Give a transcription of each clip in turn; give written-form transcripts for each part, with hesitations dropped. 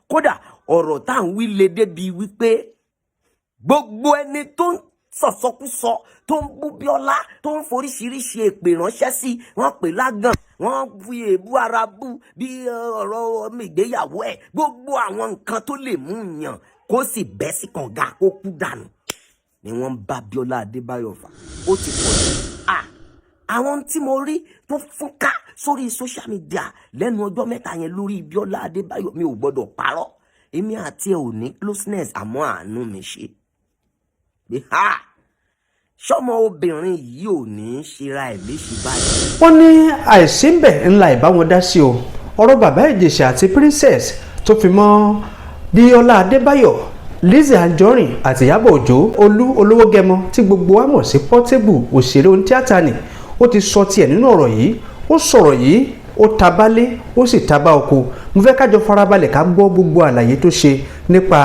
kódà ọ̀rọ̀ tá à ń wí le débi wípé gbogbo ẹni tó ń sọ̀sọ́kúsọ tó ń bú Bíọ́lá tó ń foríṣiríṣi èpè ránṣẹ́ sí wọ́n pè lágàn wọ́n fi èébú ara bú bí ọ̀rọ̀ ọmọ ìgbéyàwó ẹ̀ gbogbo àwọn nǹkan tó lè mú yàn kó sì bẹ́ sí kànga kó kú dànù ni wọ́n bá Biola Adebayo fà ó ti pọ̀ jù. Àwọn tí mo rí tó fúnká sórí social media lẹ́nu ọjọ́ mẹ́ta yẹn lórí Biola Adebayo mi ò gbọ́dọ̀ parọ́ èmi àti ẹ̀ ò ní closeness àmọ́ àánú mi ṣe pé ṣọmọ obìnrin yìí ò ní ṣera ẹ̀ léṣe báyìí. wọ́n ní àìsí ń bẹ̀ ńlá ìbá wọn dá sí o ọ̀rọ̀ bàbá Ìjẹ̀ṣà àti princess tó fi mọ́ Biola Adebayo Lése Anjorin àti Ìyábọ̀ Òjó olówó gẹmọ tí gbogbo wa mọ̀ sí Portable òṣèré onítíátà ni ó ti sọ tiẹ̀ nínú ọ̀rọ̀ yìí ó sọ̀rọ̀ yìí ó tabalé ó sì tabá oko mo fẹ́ kájọ farabalẹ̀ ká gbọ́ gbogbo àlàyé tó ṣe nípa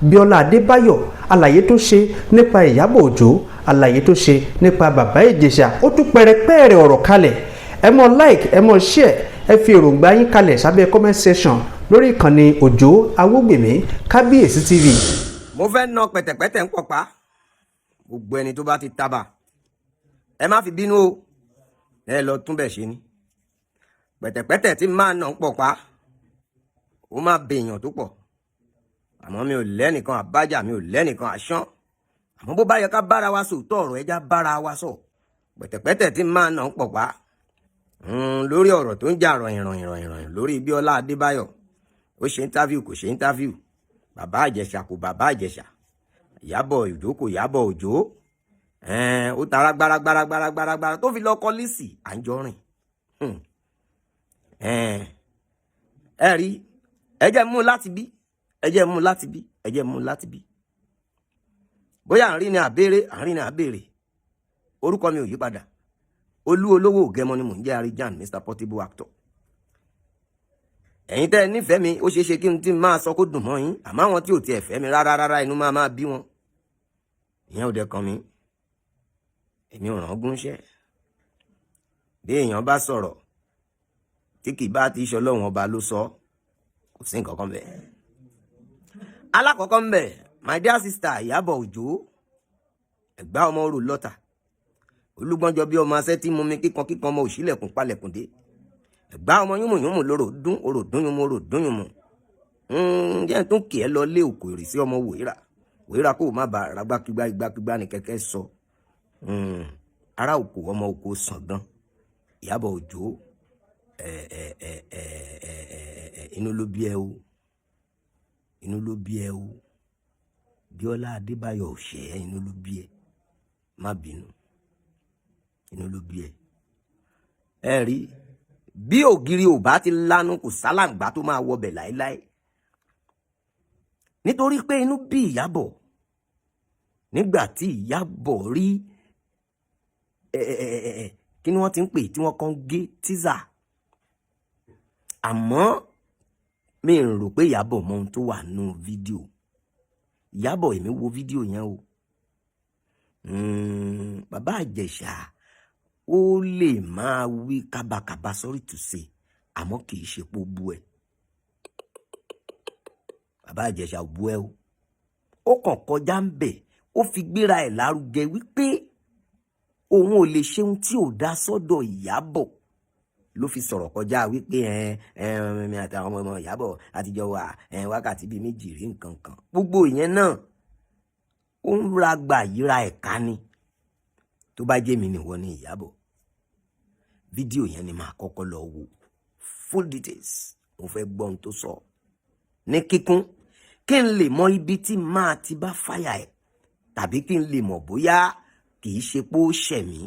Biola Adebayo àlàyé tó ṣe nípa Ìyábọ̀ Òjó àlàyé tó ṣe nípa bàbá Ìjẹ̀ṣà ó tún pẹ̀rẹ̀pẹ̀rẹ̀ ọ̀rọ̀ kalẹ̀ ẹ mọ like ẹ mọ share ẹ fi èròǹgbà yín kalẹ̀ sábẹ́ comment section lórí ìkànnì Òjó Awógbèmí Kábíyèsí TV. mo fẹ́ ná pẹ̀tẹ̀pẹ̀tẹ̀ ń pọ̀pá gbogbo ẹni tó bá ti tábà ẹ má fi bínú o ẹ lọ tún bẹ̀ ṣe ni pẹ̀tẹ̀pẹ̀tẹ̀ tí máa ná ń pọ̀pá ó má bèèyàn tó pọ̀ àmọ́ mi ò lẹ́nìkan àbájá mi ò lẹ́nìkan àṣán àmọ́ bó bá yẹ ká bára wa sòótọ́ ọ̀rọ̀ ẹja bára wa sọ pẹ̀tẹ̀pẹ̀tẹ̀ tí máa ná ń pọ̀pá lórí ọ̀rọ̀ tó ń jà ròyìn lórí Biola Adebayo ó ṣe interview kò ṣe interview bàbá Ìjẹ̀ṣà kò bàbá Ìjẹ̀ṣà Ìyábọ̀ Òjó kò Ìyábọ̀ Òjó ó tara gbáragbára tó fi lọ kọ Lése Anjorin ẹ rí ẹjẹ mú láti bí ẹjẹ mú láti bí ẹjẹ mú láti bí bóyá àárín ni àbèrè orúkọ mi ò yí padà olówó ògẹmọ ni mò ń jẹ́ Arijan Mr Portable actor ẹ̀yin tẹ́ ẹ nífẹ̀ẹ́ mi ó ṣeé ṣe kí n tí máa sọ kó dùn mọ́ yín àmọ́ àwọn tí ò tiẹ̀ fẹ́ mi rárá inú máa bí wọn ìyẹn ò dẹ̀ kàn mí èmi ò rán gúnṣẹ́ bí èèyàn bá sọ̀rọ̀ tí kì bá ti ṣọlọ́run ọba ló sọ kò sí nǹkan kan bẹ́ẹ̀. alákọ̀ọ́kọ́ ń bẹ̀ my dear sister Ìyábọ̀ Òjó Ẹ̀gbá ọmọ orò lọ́tà olúgbọ́njọ bí ọmọ asẹ́ tí mú mi kíkan ọmọ òṣìlẹ̀kùn palẹ̀kùn dé Ẹ̀gbá ọmọ yúnmùyúnmù lóró dún yúnmù jẹ́ tó kì ẹ́ lọ lé òkò ìrìsí ọmọ wòírà kó má bàa ragbákígbá igbákígbá ní kẹ́kẹ́ sọ ará òkò ọmọ òkò sàngán Ìyábọ̀ Òjó inú ló bí ẹ o Biola Adebayo ọ̀ṣẹ́ inú ló bí ẹ má bínú inú ló bí ẹ rí bí ògiri ò bá ti lanu kò sálàǹgbá tó máa wọbẹ̀ láéláé nítorí pé inú bí Ìyábọ̀ nígbà tí Ìyábọ̀ rí kí ni wọ́n ti ń pè tí wọ́n kàn gé tíza àmọ́ mi ń rò pé Ìyábọ̀ mọ ohun tó wà nínú fídíò Ìyábọ̀ èmi wo fídíò yẹn o bàbá Ìjẹ̀ṣà ó lè máa wí kábàkàbà sorry to say àmọ́ kì í ṣe pé ó bú ẹ bàbá Ìjẹ̀ṣà bú ẹ o ó kàn kọjá ń bẹ̀ ó fi gbéra ẹ̀ lárugẹ wípé òun ò lè ṣe ohun tí ò dá sọ́dọ̀ Ìyábọ̀ ló fi sọ̀rọ̀ kọjá wípé mi àtàwọn ọmọ Ìyábọ̀ àtijọ́ wà wákàtí bíi méjì rí nǹkan kan gbogbo ìyẹn náà ó ń ra gbà yíra ẹ̀ka ni tó bá jẹ́ mi nìwọ ní Ìyábọ̀ fídíò yẹn ni màá kọ́kọ́ lọ wò full details mo fẹ́ gbọ́ ohun tó sọ ní kíkún kí n lè mọ ibi tí máa ti bá fàyà ẹ̀ tàbí kí n lè mọ̀ bóyá kì í ṣe pé ó ṣẹ̀ mí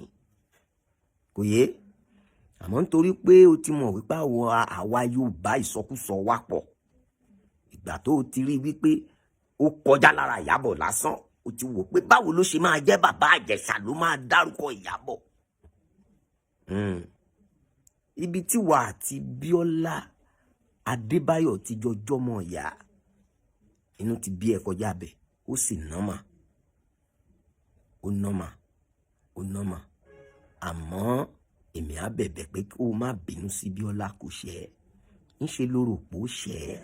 kò yé àmọ́ nítorí pé o ti mọ̀ wípé àwa Yorùbá ìsọkúsọ wà pọ̀ ìgbà tó o ti rí wípé ó kọjá lára Ìyábọ̀ lásán o ti wò pé báwo ló ṣe máa jẹ́ bàbá Ìjẹ̀ṣà ló máa dárúkọ Ìyábọ̀ ibi tí wà àti Biola Adebayo ti jọjọ́ mọ̀ ìyá inú ti bí ẹ kọjá bẹ̀ ó sì nọ́mà àmọ́ èmi á bẹ̀bẹ̀ pé kó o má bínú sí Biola kò ṣe é ńṣe ló rò pé ó ṣe é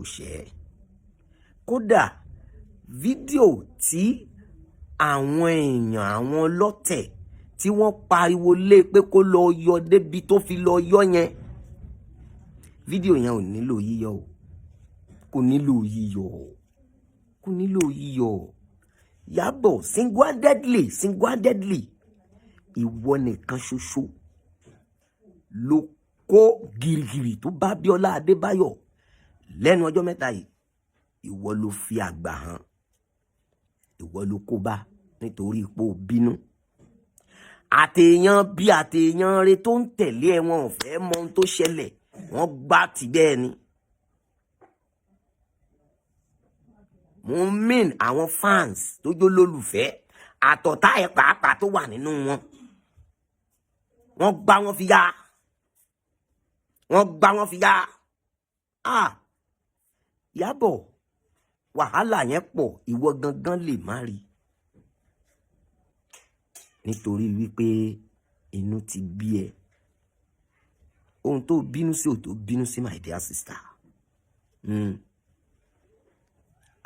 kò ṣẹ́. Kódà fídíò tí àwọn èèyàn àwọn ọlọ́tẹ̀ tí wọ́n pariwo lé pé kó lọ yọ débi tó fi lọ yọ yẹn, fídíò yẹn ò nílò yíyọ o, kò nílò yíyọ, kò nílò yíyọ. Ìyábọ̀ single-handedly ìwọ nìkan ṣoṣo ló kó gìrìgìrì tó bá Bíọ́lá Adébáyọ̀ lẹ́nu ọjọ́ mẹ́ta yìí. Ìwọ ló fi àgbà hàn, ìwọ ló kó bá nítorí ipò bínú. Àtèèyàn bí àtèèyàn rẹ tó ń tẹ̀lé ẹ, wọn ò fẹ́ mọ ohun tó ṣẹlẹ̀, wọ́n gbá ti bẹ́ẹ̀ ni. Mo mean àwọn fans tó jó lólùfẹ́ àtọ̀tá ẹ̀ pàápàá tó wà nínú wọn. Wọ́n gbá wọn fi yá, wọ́n gbá wọn fi yá. Ìyábọ̀, wàhálà yẹn pọ̀, ìwọ gangan lè má rí nítorí wípé inú ti bí ẹ. Ohun tó bínú sí ò tó bínú sí, my dear sister.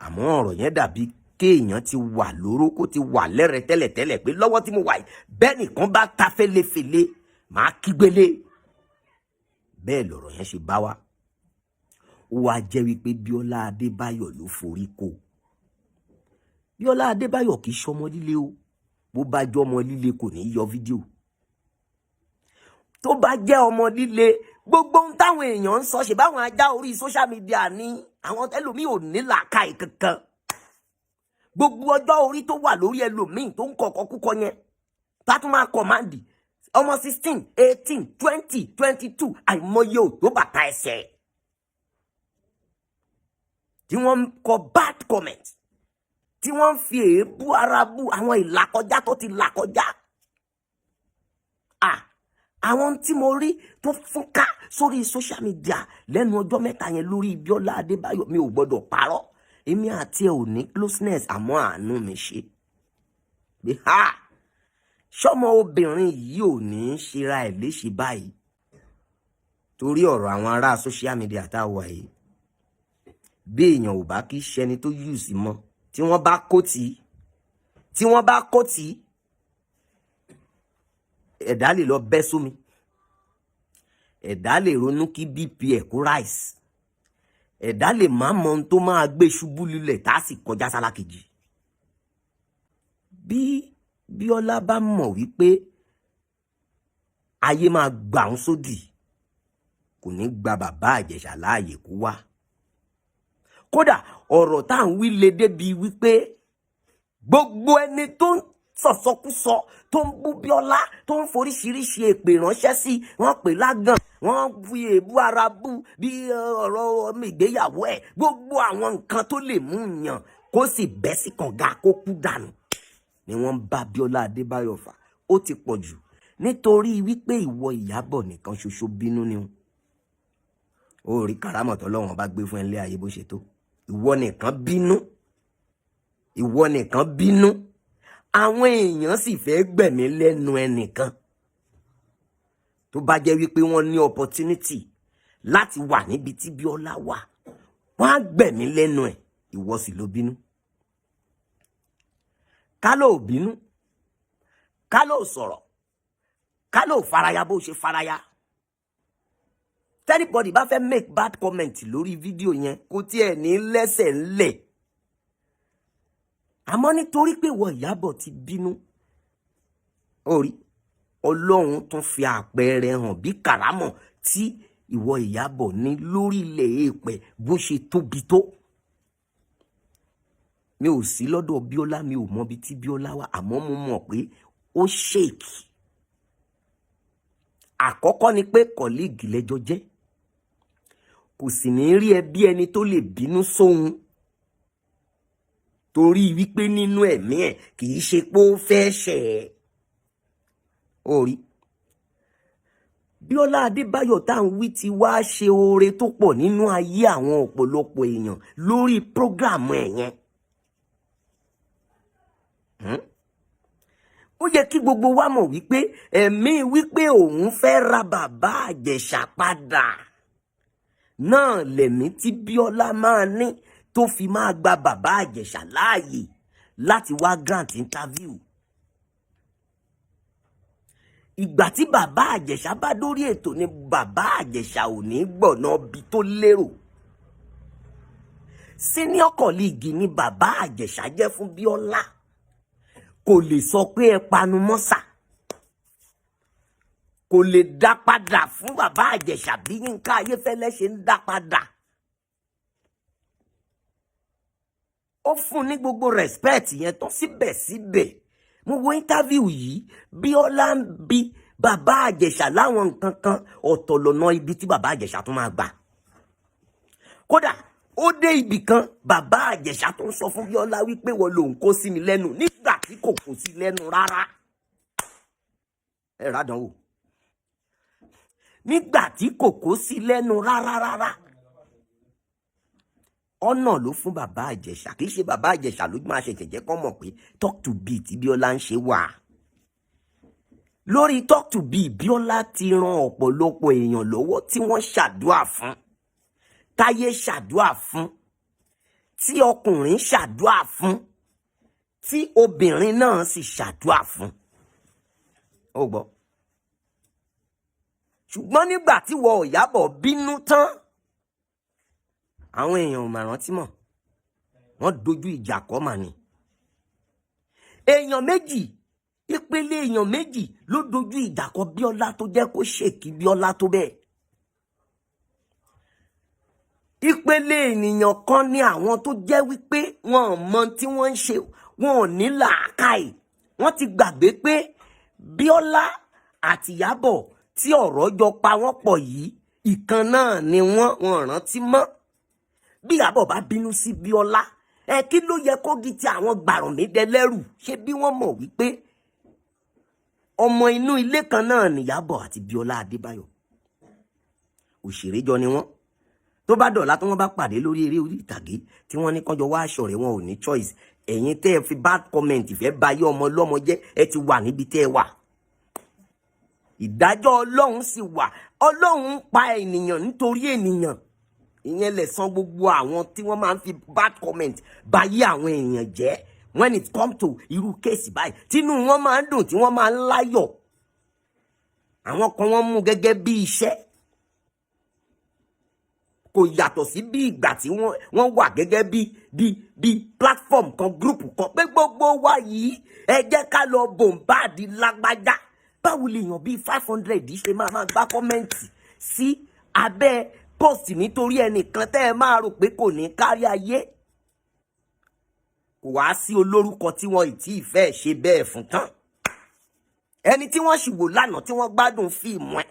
Àmọ́ ọ̀rọ̀ yẹn dàbí kéèyàn ti wà lóró, kó ti wà lẹ́rẹ̀ tẹ́lẹ̀tẹ́lẹ̀ pé lọ́wọ́ tí mo wà yìí bẹ́ẹ̀ nìkan bá ta fẹ́lẹ́fẹ́lẹ́ máa kígbélé. Bẹ́ẹ̀ lọ̀rọ̀ yẹn ṣe bá wa. Ó wá jẹ́ wípé Bíọ́lá Adébáyọ̀ ló forí kó. Bíọ́lá Adébáyọ̀ kì í ṣọmọ líle o. Bó bá jẹ́ ọmọ líle kò ní yọ fídíò. Tó bá jẹ́ ọmọ líle, gbogbo ohun táwọn èèyàn ń sọ ṣe báwọn ajá orí social media ní, àwọn ẹlòmíì ò ní làákàyè kankan. Gbogbo ọjọ́ orí tó wà lórí ẹlòmíì tó ń kọ̀kọ́ kúkọ yẹn, tátún máa kọ̀máǹdì ọmọ 16, 18, 20, 22 àìmọye ò tó bàtà ẹsẹ̀ tí wọ́n ń kọ bad comment, tí wọ́n ń fi èébú ara bú àwọn ìlàkọjá tó ti làkọjá. Àwọn tí mo rí tó fúnká sórí social media lẹ́nu ọjọ́ mẹ́ta yẹn lórí Bíọ́lá Adébáyọ̀, mi ò gbọ́dọ̀ parọ́. Èmi àti ẹ ò ní closeness, àmọ́ àánú mi ṣe pé ṣọ́mọ obìnrin yìí ò ní ṣera ẹ̀ léṣe báyìí torí ọ̀rọ̀ àwọn ará social media tá a wà yìí. Bí èèyàn ò bá kí ṣẹni tó use mọ́, tí wọ́n bá kó tí ẹ̀dá lè lọ bẹ́ sómi, ẹ̀dá lè ronú kí BP ẹ̀ kó rise, ẹ̀dá lè má mọ ohun tó máa gbé ṣubú lulẹ̀ tá a sì kọjá sálákejì. Bí Bíọ́lá bá mọ̀ wípé ayé máa gbà ń sódì, kò ní gba bàbá Ìjẹ̀ṣà láàyè kó wá. Kódà ọ̀rọ̀ tá à ń wí le débi wípé gbogbo ẹni tó ń sọ̀sọkúsọ, tó ń bú Bíọ́lá, tó ń foríṣiríṣi èpè ránṣẹ́ sí, wọ́n pè lágàn, wọ́n fi èébú ara bú bí ọ̀rọ̀ ọmọ ìgbéyàwó ẹ̀, gbogbo àwọn nǹkan tó lè mú yàn kó sì bẹ́ sí kànga kó kú dànù ni wọ́n ń bá Bíọ́lá Adébáyọ̀ fà. Ó ti pọ̀ jù nítorí wípé ìwọ Ìyábọ̀ nìkan ṣoṣo bínú ni ó rí kàrámọ̀tọ́ lọ́wọ́n bá gbé fún ẹ lé ayé bó ṣe tó. Ìwọ nìkan bínú, àwọn èèyàn sì fẹ́ gbẹ̀mí lẹ́nu ẹnìkan. Tó bá jẹ́ wípé wọ́n ní opportunity láti wà níbi tí Bíọ́lá wà, wọ́n á gbẹ̀mí lẹ́nu ẹ̀, ìwọ sì ló bínú. Ká ló bínú, ká ló sọ̀rọ̀, ká ló faraya bó ṣe faraya. Anybody bá fẹ́ make bad comment lórí fídíò yẹn kò tiẹ̀ ní lẹ́sẹ̀ ńlẹ̀. Àmọ́ nítorí pé ìwọ Ìyábọ̀ ti bínú, orí Ọlọ́run tún fi àpẹẹrẹ hàn bí kàrámọ̀ tí ìwọ Ìyábọ̀ ní lórí ilẹ̀ èèpẹ̀ bó ṣe tóbi tó. Mi ò sí lọ́dọ̀ Bíọ́lá, mi ò mọ ibi tí Bíọ́lá wà, àmọ́ mo mọ̀ pé ó ṣèkì. Àkọ́kọ́ ni pé kọ̀líìgì lẹ́jọ́ jẹ́, kò sì ní rí ẹ bí ẹni tó lè bínú sóhun torí wípé nínú ẹ̀mí ẹ̀ kì í ṣe pé ó fẹ́ ṣẹ̀ ẹ́. Orí Bíọ́lá Adébáyọ̀ tá à ń wí ti wá ṣe oore tó pọ̀ nínú ayé àwọn ọ̀pọ̀lọpọ̀ èèyàn lórí prógráàmù ẹ̀ yẹn. Ó yẹ kí gbogbo wa mọ̀ wípé ẹ̀mí wípé òun fẹ́ ra bàbá Ìjẹ̀ṣà padà náà lẹ̀mí tí Bíọ́lá máa ní tó fi máa gba bàbá Ìjẹ̀ṣà láàyè láti wá grant interview. Ìgbà tí bàbá Ìjẹ̀ṣà bá dórí ètò ni bàbá Ìjẹ̀ṣà ò ní gbọ̀nà bí tó lérò. Senior colleague ni bàbá Ìjẹ̀ṣà jẹ́ fún Bíọ́lá, kò lè sọ pé ẹ panu mọ́sà, kò lè dá padà fún bàbá Ìjẹ̀ṣà bí Yínká Ayéfẹ́lẹ́ ṣe ń dá padà. Ó fún ní gbogbo respect yẹn tó síbẹ̀síbẹ̀. Mo wo interview yìí, Bíọ́lá ń bi bàbá Ìjẹ̀ṣà láwọn nǹkan kan, ọ̀tọ̀ lọ́nà ibi tí bàbá Ìjẹ̀ṣà tó máa gbà. Kódà ó dé ibì kan, bàbá Ìjẹ̀ṣà tó ń sọ fún Bíọ́lá wípé wọ́n lòun kó sí mi lẹ́nu nígbà tí kò kó sí lẹ́nu rárá. Ẹ rádánwò. Nígbà tí kò kó sí lẹ́nu rárá. Ọ̀nà ló fún bàbá Ìjẹ̀ṣà, kì í ṣe bàbá Ìjẹ̀ṣà ló máa ṣe jẹ́jẹ́ kọ́ mọ̀ pé talk to B tí Bíọ́lá ń ṣe wà. Lórí talk to B, Bíọ́lá ti ran ọ̀pọ̀lọpọ̀ èèyàn lọ́wọ́ tí wọ́n ṣàdúà fún, táyé ṣàdúà fún, tí ọkùnrin ṣàdúà fún, tí obìnrin náà sì ṣàdúà fún. Ó gbọ́. Ṣùgbọ́n nígbà tí wọ́n Ìyábọ̀ bínú tán, àwọn èèyàn ò mà rántí mọ́, wọ́n dojú ìjà kọ́ mà ní. Èèyàn méjì, ìpele èèyàn méjì ló dojú ìjà kọ Bíọ́lá tó jẹ́ kó ṣèkì Bíọ́lá tó bẹ́ẹ̀. Ìpele ènìyàn kan ní àwọn tó jẹ́ wípé wọn ò mọ tí wọ́n ń ṣe, wọn ò ní làákàyè, wọ́n ti gbàgbé pé Bíọ́lá àti Ìyábọ̀ tí ọ̀rọ̀ jọ pa wọ́n pọ̀ yìí, ìkan náà ni wọ́n rántí mọ́. Bí Ìyábọ̀ bá bínú sí Bíọ́lá, kí ló yẹ kó di ti àwọn Gbàrànmídẹ́lẹ́rù? Ṣé bí wọ́n mọ̀ wípé ọmọ inú ilé kan náà ni Ìyábọ̀ àti Bíọ́lá Adébáyọ̀, òṣèré jọ ni wọ́n. Tó bá dọ̀la tí wọ́n bá pàdé lórí eré orí ìtàgé tí wọ́n ní kánjọ wá aṣọ rẹ̀, wọn ò ní choice. Ẹ̀yin tẹ́ ẹ fi bad comment fẹ́ ba ayé ọmọ lọ́mọ jẹ́, ẹ ti wà níbi tẹ́ ẹ wà. Ìdájọ́ Ọlọ́run sì wà. Ọlọ́run ń pa ènìyàn nítorí ènìyàn. Ìyẹn lè san gbogbo àwọn tí wọ́n máa ń fi bad comment ba ayé àwọn èèyàn jẹ́. When it come to irú kéèsì báyìí, tínú wọn máa ń dùn, tí wọ́n máa ń láyọ̀. Àwọn kan wọ́n mú gẹ́gẹ́ bí iṣẹ́. Kò yàtọ̀ sí bí ìgbà tí wọ́n wà gẹ́gẹ́ bí platform kan, group kan, pé gbogbo wa yìí ẹ jẹ́ ká lọ bòǹbáàdì lágbájá. Báwo lèèyàn bíi 500 ṣe máa gbá kọ́mẹ́ǹtì sí abẹ́ post nítorí ẹnìkan tẹ́ ẹ máa rò pé kò ní kárí ayé? Kò wá sí olórúkọ tí wọ́n ì tí ì fẹ́ ṣe bẹ́ẹ̀ fún tán. Ẹni tí wọ́n sì wò lánàá tí wọ́n gbádùn fíìmù ẹ̀,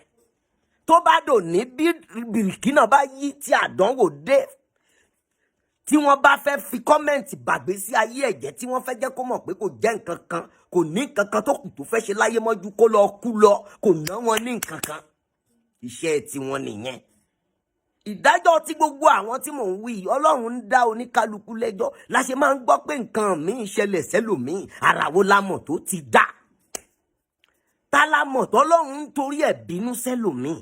tó bá dò ní bí bìrìkínà bá yí tí àdánwò dé, tí wọ́n bá fẹ́ fi kọ́mẹ̀ntì bàgbé sí ayé ẹ̀jẹ̀, tí wọ́n fẹ́ jẹ́ kó mọ̀ pé kò jẹ́ nǹkan kan, kò ní nǹkan kan tó kù tó fẹ́ ṣe láyé mọ́jú kó lọ kú lọ, kò ná wọn ní nǹkan kan. Iṣẹ́ tiwọn nìyẹn. Ìdájọ́ tí gbogbo àwọn tí mò ń wí, Ọlọ́run ń dá oníkálukú lẹ́jọ́. La ṣe máa ń gbọ́ pé nǹkan míì ṣẹlẹ̀ sẹ́lòmíì, ara wo la mọ̀ tó ti dá? Ta la mọ̀ tọ́lọ́run ń torí ẹ̀ bínú sẹ́lòmíì?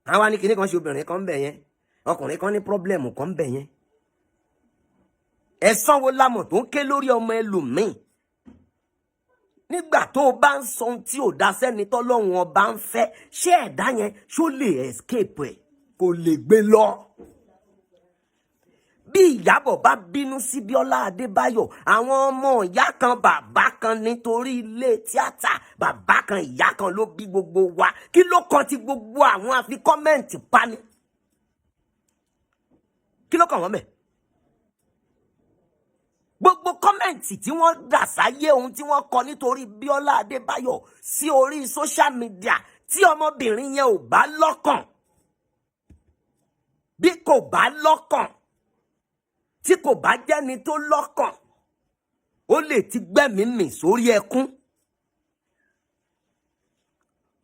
Àwa ní kinní kan ṣe obìnrin kan bẹ̀ yẹn, ọkùnrin kan ní pọ́blẹ́mù kan bẹ̀ yẹn. Ẹ̀san wo la mọ̀ tó ń ké lórí ọmọ ẹlòmíì? Nígbà tó o bá ń sọ ohun tí ò dá sẹ́ni tọ́lọ́run ọba ń fẹ́, ṣé ẹ̀dá yẹn ṣó lè escape ẹ̀? Kò lè gbé lọ. Bí Ìyábọ̀ bá bínú sí Bíọ́lá Adébáyọ̀, àwọn ọmọ ìyá kan bàbá kan nítorí ilé tíátà, bàbá kan ìyá kan ló bí gbogbo wa. Kí ló kàn ti gbogbo àwọn àfi kọ́mẹ̀ǹtì pani? Kí ló kàn wọ́n mẹ́? Gbogbo kọ́mẹ̀ǹtì tí wọ́n dà sáyé ohun tí wọ́n kọ nítorí Bíọ́lá Adébáyọ̀ sí orí social media, tí ọmọbìnrin yẹn ò bá lọ́kàn, bí kò bá lọ́kàn, tí kò bá jẹ́ni tó lọ́kàn, ó lè ti gbẹ́mìí mì sórí ẹkún.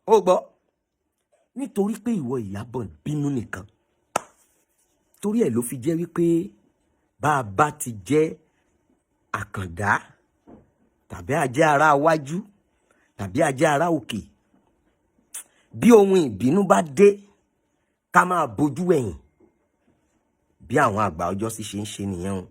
Ó gbọ́, nítorí pé ìwọ Ìyábọ̀ bínú nìkan. Torí ẹ̀ ló fi jẹ́ wípé bá a bá ti jẹ́ àkàndá, tàbí ajẹ́ ara iwájú, tàbí ajẹ́ ara òkè, bí ohun ìbínú bá dé, ká máa bojú ẹ̀yìn bí àwọn àgbà ọjọ́ sì ṣe ń ṣe nìyẹn o.